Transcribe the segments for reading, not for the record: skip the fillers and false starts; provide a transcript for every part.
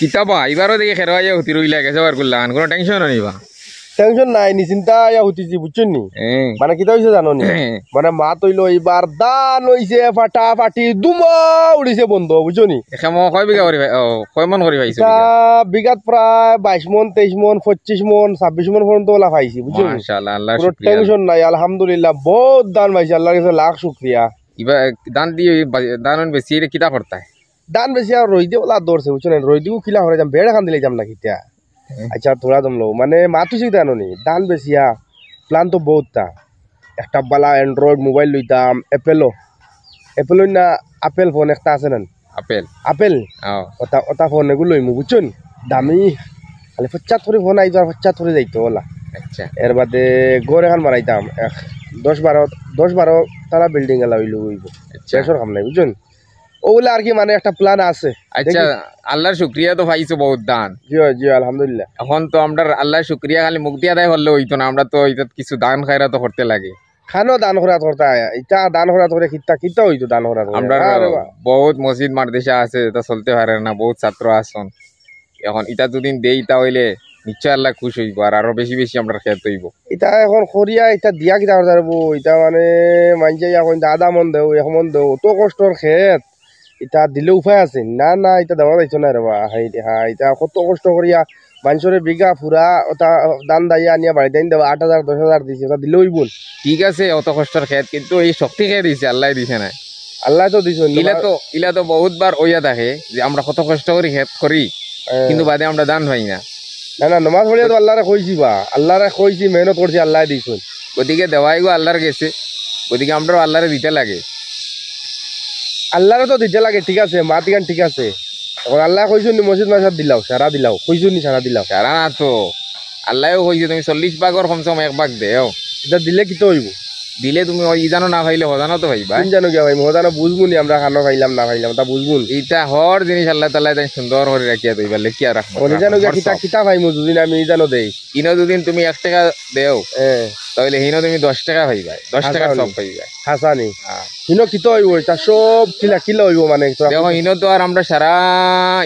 কিতাবা এবারও দেখি খেরোয়া হুতি রইলা গেছে বার করলাম কোনো টেনশন নিবা টেনশন নাই নিশ্চিন্তা হতিছি বুঝছেন নি মানে কিতা হয়েছে জানো নি মানে মা তৈল এইবার দান হইছে ফাটা ফাটি দুমা উড়িছে বন্ধ বুঝছো নি কয় বিঘা করি কয় মন করি পাইছো বিঘাত প্রায় 22 মন 23 মন 25 মন 26 মন পর্যন্ত ওলা পাইছি বুঝছো মাশাআল্লাহ আল্লাহ কোনো টেনশন নাই আলহামদুলিল্লাহ বহুত দান পাইছি আল্লাহর কাছে লাখ শুকরিয়া ইবা দান দিয়ে দান বেশি কিতা করতায় দান বেশি আর রই দিয়ে ওলা দৌড়ছে বুঝছো না রই দিও কিলা হরে যাম বেড় খান দিলে যাম না কিতা আচ্ছা থোড়া দম লো মানে মাতু শিখ জানো নি দান বেশিয়া প্ল্যান তো বহুত তা একটা বালা অ্যান্ড্রয়েড মোবাইল লইতাম অ্যাপেল না আপেল ফোন একটা আছে না আপেল ওটা ওটা ফোন এগুলো লইমু বুঝছুন দামি খালি 75 ফোন আইতো আর 75 যাইতো ওলা আচ্ছা এর বাদে গড় এখন মারাইতাম 10-12 তারা বিল্ডিং এলা হইলো হইব শেষর কাম নাই বুঝছুন ওগুলা আর কি মানে একটা প্ল্যান আছে আচ্ছা আল্লাহর শুকরিয়া তো পাইছো বহুত দান জি জি আলহামদুলিল্লাহ এখন তো আমরা আল্লাহর শুকরিয়া খালি মুক্তি আদায় করলে হইতো না আমরা তো এটা কিছু দান খায়রা তো করতে লাগে খানো দান খরাত করতে এটা দান খরাত করে কিতা হইতো দান খরাত আমরা বহুত মসজিদ মাদ্রাসা আছে এটা চলতে পারে না বহুত ছাত্র আছেন এখন এটা দুদিন দেই তা হইলে নিশ্চয় আল্লাহ খুশ হইব আর আরো বেশি বেশি আমরা খেতে হইব এটা এখন করিয়া এটা দিয়া কিতা করতে পারবো এটা মানে মানছে এখন দাদা মন দেও এক মন দেও তো কষ্টর খেত এটা দিলে উপায় আছে না না এটা দেওয়া যাইতো না রে বা হ্যাঁ এটা কত কষ্ট করিয়া মানুষের বিঘা ফুরা ওটা দান দাইয়া আনিয়া বাড়িতে আনি দেওয়া 8,000 10,000 দিছে ওটা দিলেই বল ঠিক আছে অত কষ্টর খেত কিন্তু এই শক্তি খেয়ে দিছে আল্লাহ দিছে না আল্লাহ তো দিছে ইলা তো বহুতবার ওইয়া থাকে যে আমরা কত কষ্ট করি খেত করি কিন্তু বাদে আমরা দান পাই না না না নমাজ পড়িয়া তো আল্লাহরে কইছি বা আল্লাহরে কইছি মেহনত করছি আল্লাহ দিছুন ওদিকে দেওয়াই গো আল্লাহর গেছে ওদিকে আমরা আল্লাহরে দিতে লাগে আল্লাহরে তো দিতে লাগে ঠিক আছে মা তিগান ঠিক আছে এখন আল্লাহ কইছুন নি মসজিদ মাসাদ দিলাও সারা দিলাও কইছুন নি সারা দিলাও সারা না তো আল্লাহও কইছে তুমি 40 ভাগর কমসে কম 1 ভাগ দেও এটা দিলে কি তো হইব দিলে তুমি ওই জানো না ভাইলে হজানো তো ভাইবা তুমি জানো কি ভাই হজানো বুঝবো নি আমরা খানো খাইলাম না খাইলাম তা বুঝবো এটা হর জিনিস আল্লাহ তাআলা তাই সুন্দর করে রাখিয়া দইবা লেখিয়া রাখবো ওনি জানো কি কিতা কিতা ভাই মুজুদিন আমি জানো দেই ইনো দুদিন তুমি 1 টাকা দেও তাহলে হিনো তুমি 10 টাকা পাইবা 10 টাকা সব পাইবা হাসানি হিনো কি তো হইব এটা সব কিলা কিলো হইব মানে দেখো হিনো তো আর আমরা সারা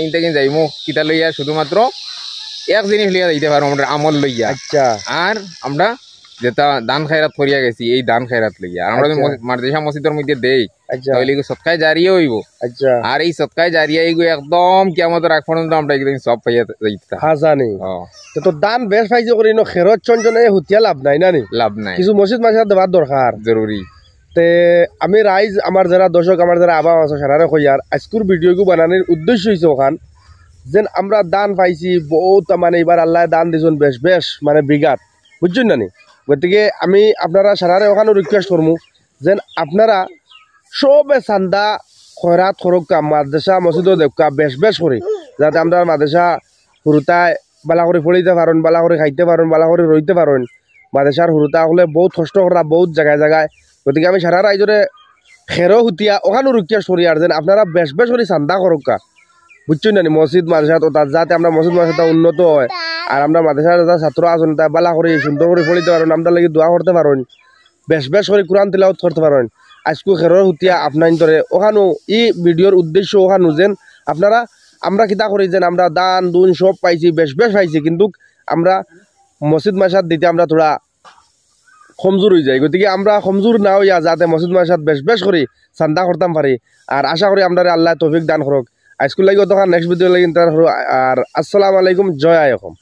ইনতাকিন যাইমু কিতা লইয়া শুধুমাত্র এক জিনিস লইয়া দিতে পারো আমরা আমল লইয়া আচ্ছা আর আমরা যেটা দান খায়রাত করিয়া গেছি এই দান খায়রাত লইয়া আমরা মাদ্রাসা মসজিদের মধ্যে দেই তাহলে সদকায়ে জারিয়া হইব আচ্ছা আর এই সদকায়ে জারিয়া এইগো একদম কিয়ামতের আগ পর্যন্ত আমরা একদিন সব পাইয়া যাইতা হাসানি তো দান বেশ পাইছে করি ন খেরত চঞ্চনে হুতিয়া লাভ নাই না নি লাভ নাই কিছু মসজিদ মাসাদ দেবার দরকার জরুরি তে আমি রাইজ আমার যারা দর্শক আমার যারা আবা আছে সারারে কইয়ার আজকুর ভিডিওগু বানানোর উদ্দেশ্য হইছে ওখান যেন আমরা দান পাইছি বহুত মানে এবার আল্লাহ দান দিছুন বেশ বেশ মানে বিঘাত বুঝছেন না নি গতিকে আমি আপনারা সারারে ওখানে রিকোয়েস্ট করবো যেন আপনারা সবে চান্দা খয়রাত খরক্কা মাদ্রাসা মসজিদও দেখকা বেশ বেশ করি যাতে আমরা মাদ্রাসা হুরুতায় বালা করে ফলিতে পারেন বালা করে খাইতে পারেন বালা করে রইতে পারেন মাদ্রাসার হুরুতা হলে বহুত কষ্ট করা বহুত জায়গায় জায়গায় গতিকে আমি সারা রাইজরে খেরো হুতিয়া ওখানেও রিকোয়েস্ট করি আর যেন আপনারা বেশ বেশ করে চান্দা খরক্কা বুঝছেন না মসজিদ মাদ্রাসা যাতে আমরা মসজিদ মাদ্রাসা উন্নত হয় আর আমরা মাদ্রাসার যারা ছাত্র আছেন তা বালা করে সুন্দর করে পড়িতে পারেন আমরা লাগি দোয়া করতে পারেন বেশ বেশ করে কোরআন তিলাওয়াত করতে পারেন আজকু খেরর হুতিয়া আপনার ধরে ওখানেও এই ভিডিওর উদ্দেশ্য ওখানে যেন আপনারা আমরা কিতা করি যেন আমরা দান দুন সব পাইছি বেশ বেশ পাইছি কিন্তু আমরা মসজিদ মাদ্রাসাত দিতে আমরা থোড়া কমজোর হয়ে যায় গতিকে আমরা কমজোর না হইয়া যাতে মসজিদ মাদ্রাসাত বেশ বেশ করে চান্দা করতাম পারি আর আশা করি আমরা আল্লাহ তৌফিক দান করুক আজকুল লাগি তখন নেক্সট ভিডিও লাগি আর আসসালামু আলাইকুম জয় আয়কম।